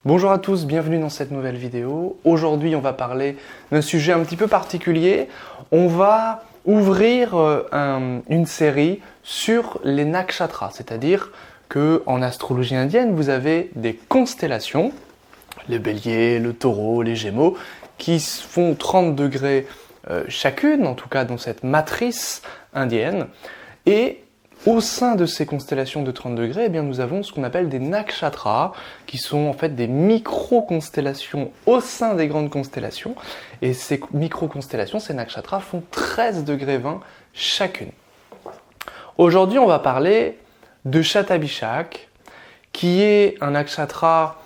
Bonjour à tous, bienvenue dans cette nouvelle vidéo. Aujourd'hui, on va parler d'un sujet un petit peu particulier. On va ouvrir une série sur les nakshatras, c'est-à-dire qu'en astrologie indienne, vous avez des constellations, les béliers, le taureau, les gémeaux, qui font 30 degrés chacune, en tout cas dans cette matrice indienne. Et au sein de ces constellations de 30 degrés, eh bien, nous avons ce qu'on appelle des nakshatras, qui sont en fait des micro-constellations au sein des grandes constellations. Et ces micro-constellations, ces nakshatras, font 13 degrés 20 chacune. Aujourd'hui, on va parler de Shatabhishak, qui est un nakshatra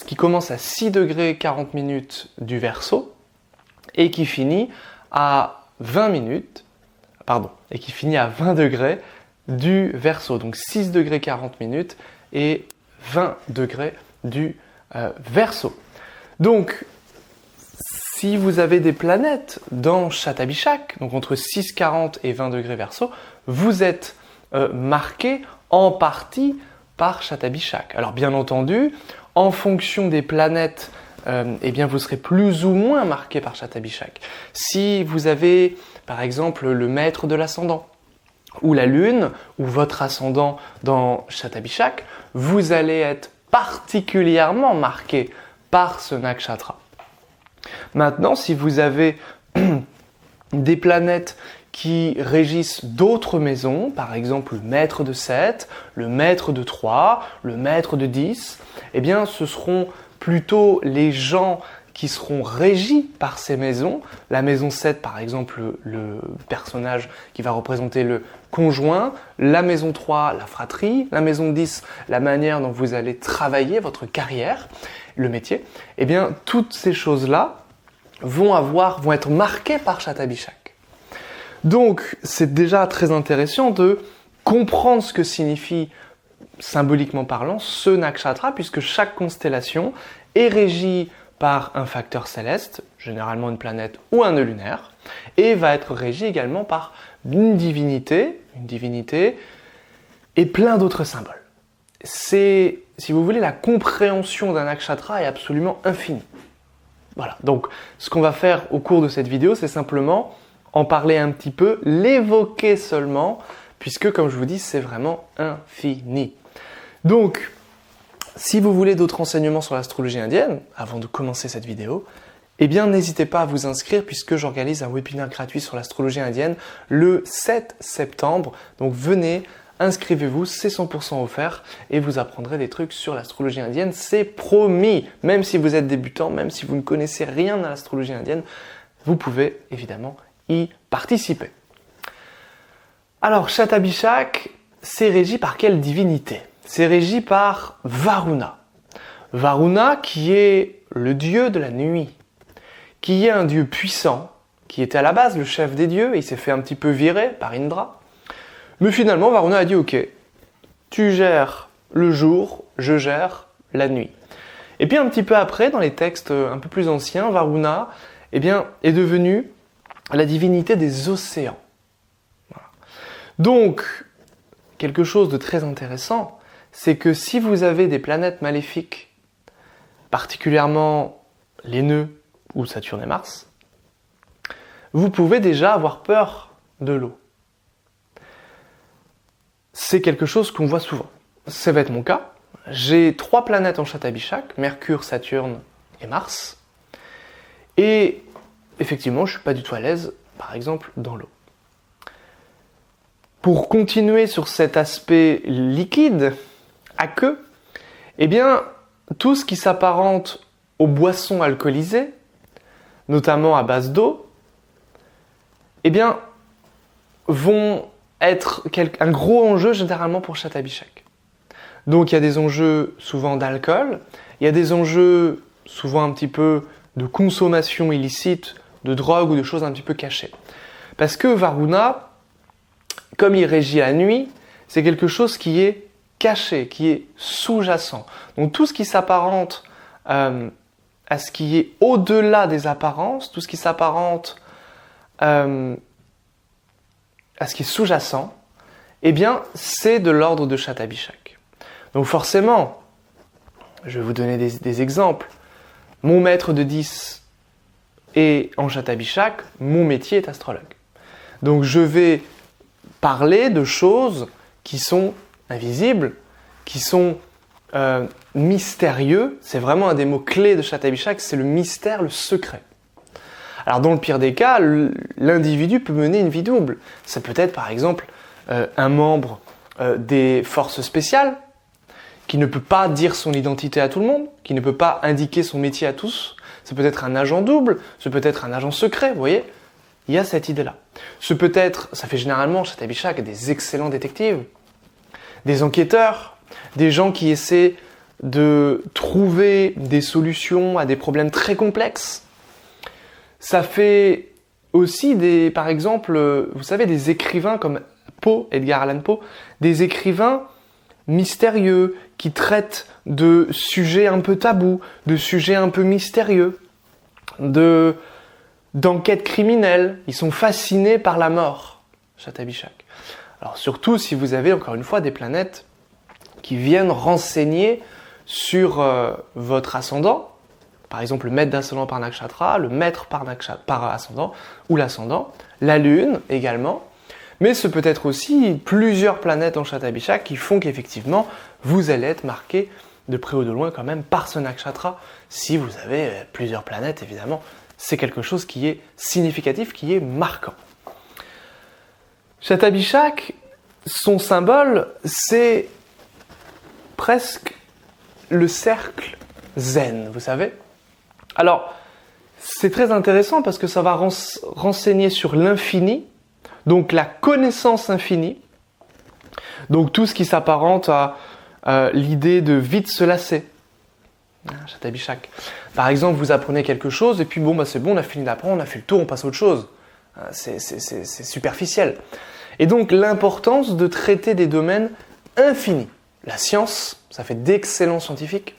qui commence à 6 degrés 40 minutes du Verseau et qui finit à 20 degrés du Verseau, donc 6 degrés 40 minutes et 20 degrés du Verseau. Donc, si vous avez des planètes dans Shatabhishak, donc entre 6,40 et 20 degrés Verseau, vous êtes marqué en partie par Shatabhishak. Alors bien entendu, en fonction des planètes, eh bien vous serez plus ou moins marqué par Shatabhishak. Si vous avez par exemple le maître de l'ascendant, ou la lune, ou votre ascendant dans Shatabhishak, vous allez être particulièrement marqué par ce nakshatra. Maintenant, si vous avez des planètes qui régissent d'autres maisons, par exemple le maître de 7, le maître de 3, le maître de 10, eh bien ce seront plutôt les gens qui seront régis par ces maisons. La maison 7, par exemple, le personnage qui va représenter le conjoint. La maison 3, la fratrie. La maison 10, la manière dont vous allez travailler votre carrière, le métier. Eh bien, toutes ces choses-là vont être marquées par Shatabhishak. Donc, c'est déjà très intéressant de comprendre ce que signifie, symboliquement parlant, ce nakshatra, puisque chaque constellation est régie par un facteur céleste, généralement une planète ou un nœud lunaire, et va être régi également par une divinité et plein d'autres symboles. C'est, si vous voulez, la compréhension d'un nakshatra est absolument infinie. Voilà, donc ce qu'on va faire au cours de cette vidéo, c'est simplement en parler un petit peu, l'évoquer seulement, puisque comme je vous dis, c'est vraiment infini. Donc, si vous voulez d'autres renseignements sur l'astrologie indienne, avant de commencer cette vidéo, eh bien n'hésitez pas à vous inscrire puisque j'organise un webinaire gratuit sur l'astrologie indienne le 7 septembre. Donc venez, inscrivez-vous, c'est 100% offert et vous apprendrez des trucs sur l'astrologie indienne, c'est promis. Même si vous êtes débutant, même si vous ne connaissez rien à l'astrologie indienne, vous pouvez évidemment y participer. Alors Shatabhishak, c'est régi par quelle divinité ? C'est régi par Varuna. Varuna qui est le dieu de la nuit, qui est un dieu puissant, qui était à la base le chef des dieux, et il s'est fait un petit peu virer par Indra. Mais finalement, Varuna a dit « Ok, tu gères le jour, je gère la nuit ». Et puis un petit peu après, dans les textes un peu plus anciens, Varuna est devenue la divinité des océans. Voilà. Donc, quelque chose de très intéressant, c'est que si vous avez des planètes maléfiques, particulièrement les nœuds ou Saturne et Mars, vous pouvez déjà avoir peur de l'eau. C'est quelque chose qu'on voit souvent. Ça va être mon cas. J'ai 3 planètes en Shatabhishak, Mercure, Saturne et Mars. Et effectivement, je ne suis pas du tout à l'aise, par exemple, dans l'eau. Pour continuer sur cet aspect liquide, aqueux, eh bien, tout ce qui s'apparente aux boissons alcoolisées, notamment à base d'eau, eh bien, vont être un gros enjeu généralement pour Shatabhishak. Donc il y a des enjeux souvent d'alcool, il y a des enjeux souvent un petit peu de consommation illicite, de drogue ou de choses un petit peu cachées. Parce que Varuna, comme il régit la nuit, c'est quelque chose qui est caché, qui est sous-jacent. Donc tout ce qui s'apparente à ce qui est au-delà des apparences, tout ce qui s'apparente à ce qui est sous-jacent, eh bien c'est de l'ordre de Shatabhishak. Donc forcément, Je vais vous donner des exemples. Mon maître de 10 est en Shatabishak, mon métier est astrologue. Donc je vais parler de choses qui sont invisibles, qui sont mystérieux. C'est vraiment un des mots clés de Shatabishak, c'est le mystère, le secret. Alors dans le pire des cas, l'individu peut mener une vie double. Ça peut être par exemple un membre des forces spéciales qui ne peut pas dire son identité à tout le monde, qui ne peut pas indiquer son métier à tous. Ça peut être un agent double, ça peut être un agent secret, vous voyez. Il y a cette idée-là. Ce peut être, ça fait généralement chez Shatabishak des excellents détectives, des enquêteurs, des gens qui essaient de trouver des solutions à des problèmes très complexes. Ça fait aussi par exemple, vous savez, des écrivains comme Poe, Edgar Allan Poe, des écrivains mystérieux qui traitent de sujets un peu tabous, de sujets un peu mystérieux, d'enquêtes criminelles. Ils sont fascinés par la mort, Shatabishak. Alors surtout si vous avez encore une fois des planètes qui viennent renseigner sur votre ascendant, par exemple le maître d'ascendant par nakshatra, le maître par ascendant ou l'ascendant, la lune également, mais ce peut être aussi plusieurs planètes en Shatabishak qui font qu'effectivement vous allez être marqué de près ou de loin quand même par ce nakshatra. Si vous avez plusieurs planètes, évidemment, c'est quelque chose qui est significatif, qui est marquant. Shatabishak, son symbole, c'est presque le cercle zen, vous savez. Alors, c'est très intéressant parce que ça va renseigner sur l'infini, donc la connaissance infinie, donc tout ce qui s'apparente à l'idée de vite se lasser. Shatabishak. Par exemple, vous apprenez quelque chose et puis bon, c'est bon, on a fini d'apprendre, on a fait le tour, on passe à autre chose. C'est superficiel. Et donc l'importance de traiter des domaines infinis. La science, ça fait d'excellents scientifiques.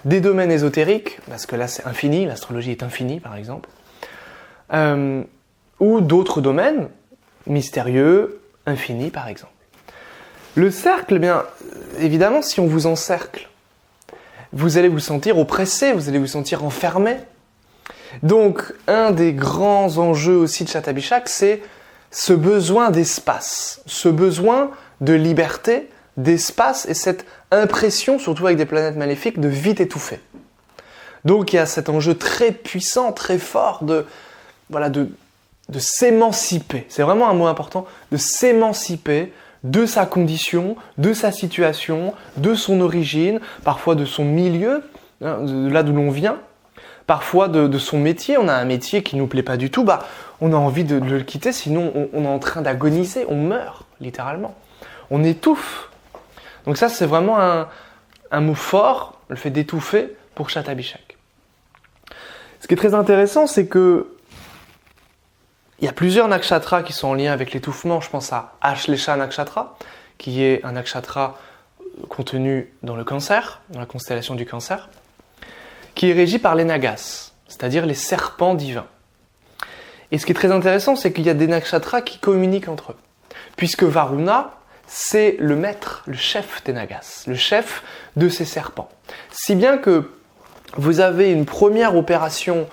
Des domaines ésotériques, parce que là c'est infini, l'astrologie est infinie par exemple. Ou d'autres domaines mystérieux, infinis par exemple. Le cercle, eh bien, évidemment, si on vous encercle, vous allez vous sentir oppressé, vous allez vous sentir enfermé. Donc, un des grands enjeux aussi de Shatabishak, c'est ce besoin d'espace, ce besoin de liberté, d'espace et cette impression, surtout avec des planètes maléfiques, de vite étouffer. Donc, il y a cet enjeu très puissant, très fort de s'émanciper. C'est vraiment un mot important, de s'émanciper de sa condition, de sa situation, de son origine, parfois de son milieu, de là d'où l'on vient, parfois de son métier. On a un métier qui ne nous plaît pas du tout, on a envie de le quitter, sinon on est en train d'agoniser, on meurt, littéralement. On étouffe. Donc ça, c'est vraiment un mot fort, le fait d'étouffer pour Shatabishak. Ce qui est très intéressant, c'est que il y a plusieurs nakshatras qui sont en lien avec l'étouffement. Je pense à Ashlesha Nakshatra, qui est un nakshatra contenu dans le Cancer, dans la constellation du Cancer, qui est régi par les nagas, c'est-à-dire les serpents divins. Et ce qui est très intéressant, c'est qu'il y a des nakshatras qui communiquent entre eux. Puisque Varuna, c'est le maître, le chef des nagas, le chef de ces serpents. Si bien que vous avez une première opération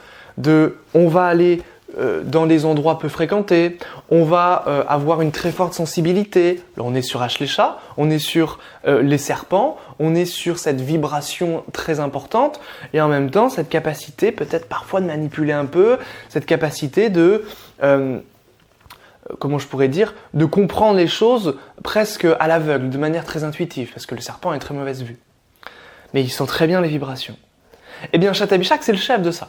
on va aller dans des endroits peu fréquentés, on va avoir une très forte sensibilité. Là, on est sur Ashlesha, on est sur les serpents, on est sur cette vibration très importante et en même temps cette capacité peut-être parfois de manipuler un peu, cette capacité de, comment je pourrais dire, de comprendre les choses presque à l'aveugle, de manière très intuitive, parce que le serpent a une très mauvaise vue. Mais il sent très bien les vibrations. Eh bien, Shatabishak, c'est le chef de ça.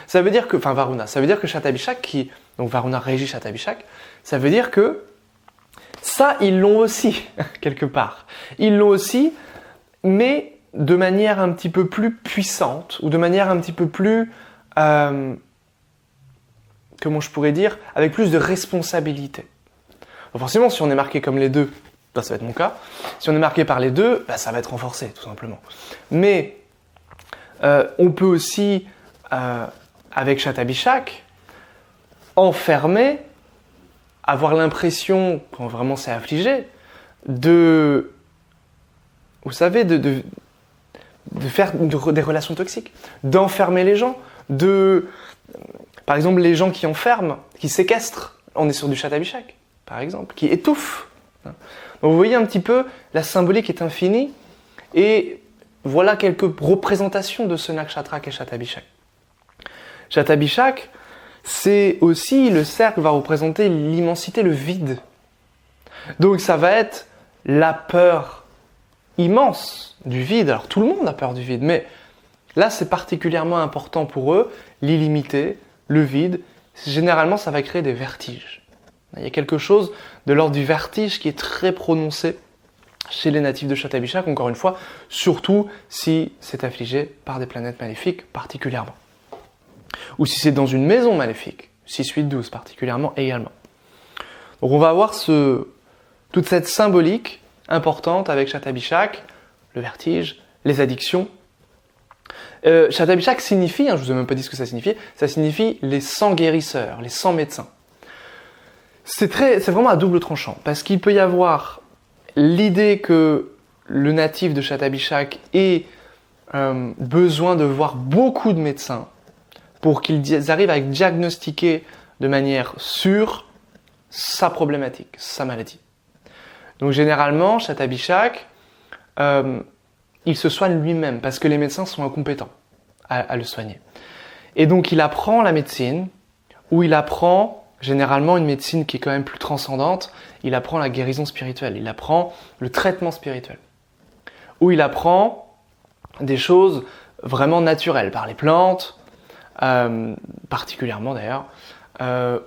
Ça veut dire que, Varuna, ça veut dire que Shatabishak, donc Varuna régit Shatabishak, ça veut dire que ça, ils l'ont aussi, quelque part. Ils l'ont aussi, mais de manière un petit peu plus puissante, ou de manière un petit peu plus, comment je pourrais dire, avec plus de responsabilité. Donc forcément, si on est marqué comme les deux, ça va être mon cas. Si on est marqué par les deux, ça va être renforcé, tout simplement. Mais on peut aussi, avec Shatabishak, enfermer, avoir l'impression, quand vraiment c'est affligé, vous savez, faire des relations toxiques, d'enfermer les gens, par exemple, les gens qui enferment, qui séquestrent, on est sur du Shatabishak, par exemple, qui étouffent. Donc vous voyez un petit peu, la symbolique est infinie, et voilà quelques représentations de ce nakshatra qu'est Shatabishak. Shatabishak, c'est aussi, le cercle va représenter l'immensité, le vide. Donc ça va être la peur immense du vide. Alors tout le monde a peur du vide, mais là c'est particulièrement important pour eux, l'illimité, le vide. Généralement ça va créer des vertiges. Il y a quelque chose de l'ordre du vertige qui est très prononcé chez les natifs de Shatabishak, encore une fois, surtout si c'est affligé par des planètes maléfiques particulièrement. Ou si c'est dans une maison maléfique, 6, 8, 12 particulièrement également. Donc on va avoir toute cette symbolique importante avec Shatabishak, le vertige, les addictions. Shatabishak signifie, je ne vous ai même pas dit ce que ça signifie les 100 guérisseurs, les 100 médecins. C'est vraiment à double tranchant, parce qu'il peut y avoir l'idée que le natif de Shatabishak ait besoin de voir beaucoup de médecins pour qu'ils arrivent à diagnostiquer de manière sûre sa problématique, sa maladie. Donc généralement, Shatabishak, il se soigne lui-même parce que les médecins sont incompétents à le soigner. Et donc il apprend la médecine, ou il apprend généralement une médecine qui est quand même plus transcendante, il apprend la guérison spirituelle, il apprend le traitement spirituel. Ou il apprend des choses vraiment naturelles, par les plantes, particulièrement d'ailleurs,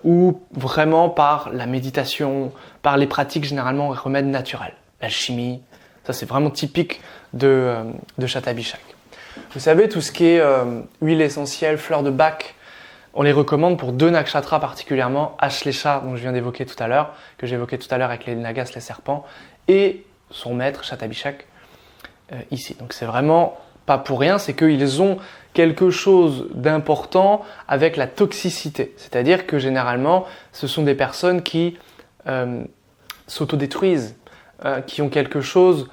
ou vraiment par la méditation, par les pratiques généralement remèdes naturels, l'alchimie. Ça c'est vraiment typique de Shatabishak. Vous savez, tout ce qui est huile essentielle, fleurs de Bach, on les recommande pour 2 nakshatras particulièrement, Ashlesha, dont je viens d'évoquer tout à l'heure, que j'ai évoqué tout à l'heure avec les nagas, les serpents, et son maître, Shatabishak, ici. Donc c'est vraiment pas pour rien, c'est qu'ils ont quelque chose d'important avec la toxicité. C'est-à-dire que généralement, ce sont des personnes qui s'autodétruisent, qui ont quelque chose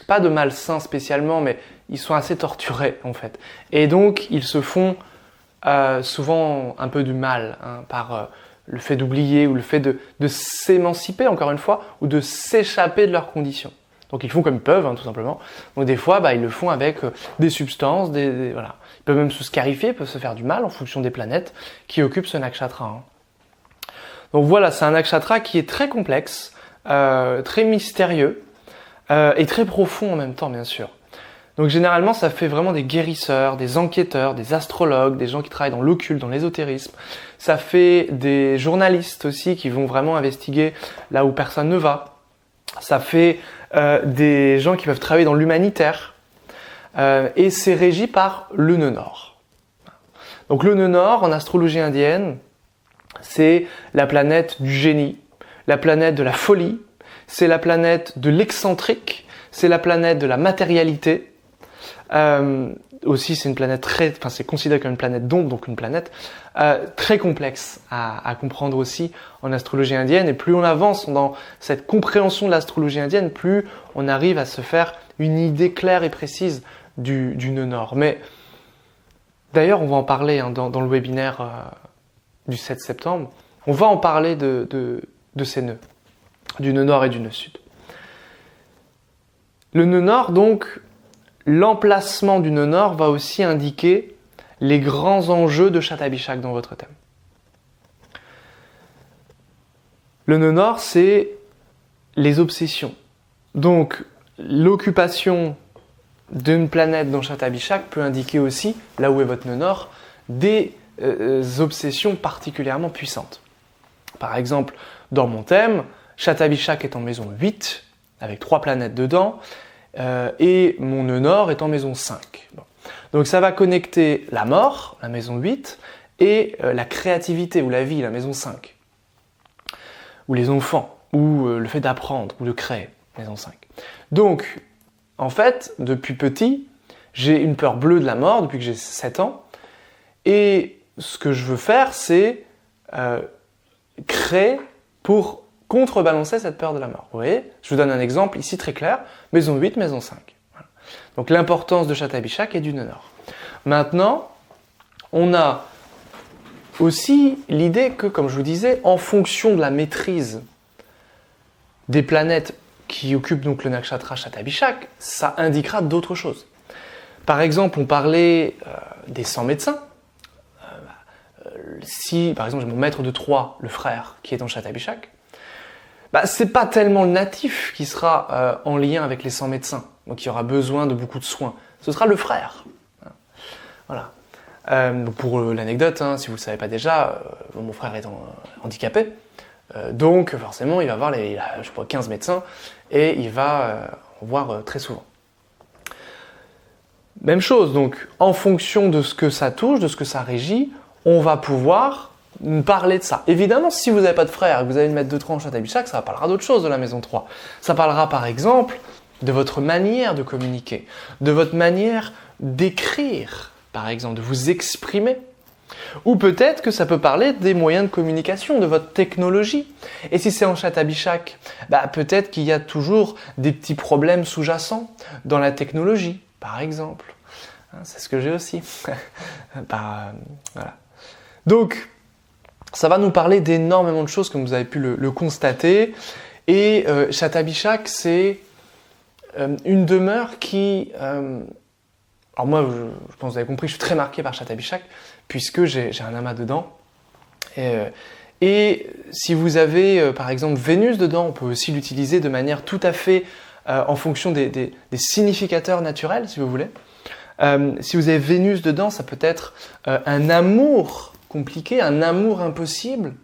pas de malsain spécialement, mais ils sont assez torturés en fait. Et donc, ils se font souvent un peu du mal par le fait d'oublier ou le fait de s'émanciper, encore une fois, ou de s'échapper de leurs conditions. Donc ils font comme ils peuvent, tout simplement. Donc des fois, ils le font avec des substances, voilà. Ils peuvent même se scarifier, ils peuvent se faire du mal en fonction des planètes qui occupent ce nakshatra. Donc voilà, c'est un nakshatra qui est très complexe, très mystérieux et très profond en même temps, bien sûr. Donc généralement, ça fait vraiment des guérisseurs, des enquêteurs, des astrologues, des gens qui travaillent dans l'occulte, dans l'ésotérisme. Ça fait des journalistes aussi qui vont vraiment investiguer là où personne ne va. Ça fait des gens qui peuvent travailler dans l'humanitaire. Et c'est régi par le nœud nord. Donc le nœud nord, en astrologie indienne, c'est la planète du génie, la planète de la folie, c'est la planète de l'excentrique, c'est la planète de la matérialité. Aussi, c'est une planète c'est considéré comme une planète d'ombre, donc une planète très complexe à comprendre aussi en astrologie indienne. Et plus on avance dans cette compréhension de l'astrologie indienne, plus on arrive à se faire une idée claire et précise du nœud nord. Mais d'ailleurs, on va en parler dans le webinaire du 7 septembre. On va en parler de ces nœuds, du nœud nord et du nœud sud. Le nœud nord, donc, l'emplacement du nœud nord va aussi indiquer les grands enjeux de Shatabishak dans votre thème. Le nœud nord, c'est les obsessions. Donc, l'occupation d'une planète dans Shatabishak peut indiquer aussi, là où est votre nœud nord, des obsessions particulièrement puissantes. Par exemple, dans mon thème, Shatabishak est en maison 8, avec 3 planètes dedans, et mon nœud nord est en maison 5. Bon. Donc ça va connecter la mort, la maison 8, et la créativité ou la vie, la maison 5. Ou les enfants, ou le fait d'apprendre, ou de créer, maison 5. Donc, en fait, depuis petit, j'ai une peur bleue de la mort, depuis que j'ai 7 ans, et ce que je veux faire, c'est créer pour contrebalancer cette peur de la mort. Vous voyez, je vous donne un exemple ici très clair, maison 8, maison 5. Voilà. Donc l'importance de Shatabishak est du Nord. Maintenant, on a aussi l'idée que, comme je vous disais, en fonction de la maîtrise des planètes qui occupent donc le nakshatra Shatabishak, ça indiquera d'autres choses. Par exemple, on parlait des 100 médecins. Si, par exemple, j'ai mon maître de Troie, le frère, qui est en Shatabishak, c'est pas tellement le natif qui sera en lien avec les 100 médecins, donc il aura besoin de beaucoup de soins. Ce sera le frère. Voilà. Pour l'anecdote, si vous ne le savez pas déjà, mon frère est handicapé, donc forcément il va voir il a, je sais pas, 15 médecins et il va en voir très souvent. Même chose, donc en fonction de ce que ça touche, de ce que ça régit, on va pouvoir parler de ça. Évidemment, si vous n'avez pas de frère et que vous avez une maître de Troie en Shatabishak, ça parlera d'autres choses de la maison 3. Ça parlera par exemple de votre manière de communiquer, de votre manière d'écrire, par exemple, de vous exprimer. Ou peut-être que ça peut parler des moyens de communication, de votre technologie. Et si c'est en Shatabishak, peut-être qu'il y a toujours des petits problèmes sous-jacents dans la technologie, par exemple. C'est ce que j'ai aussi. Voilà. Donc, ça va nous parler d'énormément de choses, comme vous avez pu le constater. Et Shatabishak, c'est une demeure qui... alors moi, je pense que vous avez compris, je suis très marqué par Shatabishak, puisque j'ai un amas dedans. Et si vous avez, par exemple, Vénus dedans, on peut aussi l'utiliser de manière tout à fait en fonction des significateurs naturels, si vous voulez. Si vous avez Vénus dedans, ça peut être un amour compliqué, un amour impossible,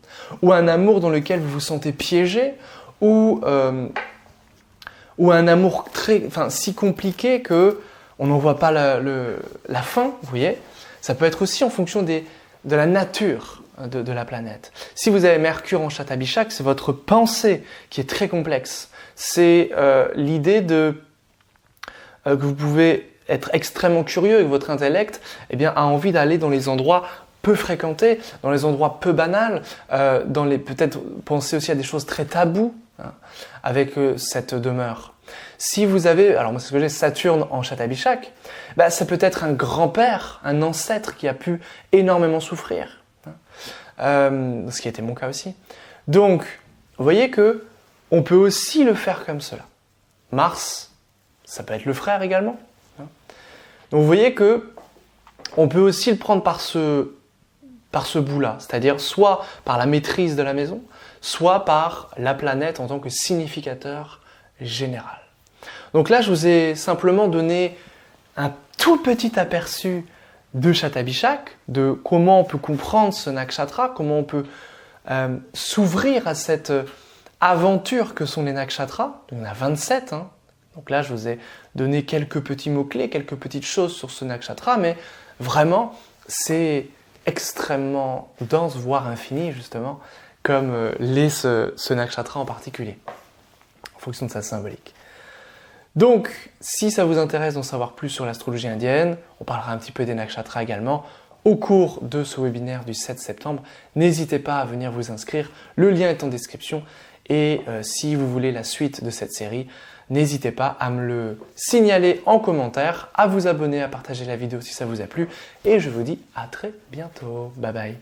ou un amour dans lequel vous vous sentez piégé, ou un amour si compliqué que on n'en voit pas la fin, vous voyez. Ça peut être aussi en fonction de la nature de la planète. Si vous avez Mercure en Shatabishak, c'est votre pensée qui est très complexe. C'est l'idée que vous pouvez être extrêmement curieux et que votre intellect a envie d'aller dans les endroits peu fréquentés, dans les endroits peu banals, peut-être penser aussi à des choses très taboues avec cette demeure. Si vous avez, alors moi c'est ce que j'ai, Saturne en Shatabishak, ça peut être un grand-père, un ancêtre qui a pu énormément souffrir, ce qui a été mon cas aussi. Donc, vous voyez que on peut aussi le faire comme cela. Mars, ça peut être le frère également. Donc vous voyez que on peut aussi le prendre par ce bout-là, c'est-à-dire soit par la maîtrise de la maison, soit par la planète en tant que significateur général. Donc là, je vous ai simplement donné un tout petit aperçu de Shatabishak, de comment on peut comprendre ce nakshatra, comment on peut s'ouvrir à cette aventure que sont les nakshatras. Il y en a 27. Donc là, je vous ai donné quelques petits mots-clés, quelques petites choses sur ce nakshatra, mais vraiment, c'est extrêmement dense, voire infini, justement, comme ce nakshatra en particulier, en fonction de sa symbolique. Donc, si ça vous intéresse d'en savoir plus sur l'astrologie indienne, on parlera un petit peu des nakshatras également, au cours de ce webinaire du 7 septembre, n'hésitez pas à venir vous inscrire, le lien est en description, et si vous voulez la suite de cette série, n'hésitez pas à me le signaler en commentaire, à vous abonner, à partager la vidéo si ça vous a plu, et je vous dis à très bientôt. Bye bye.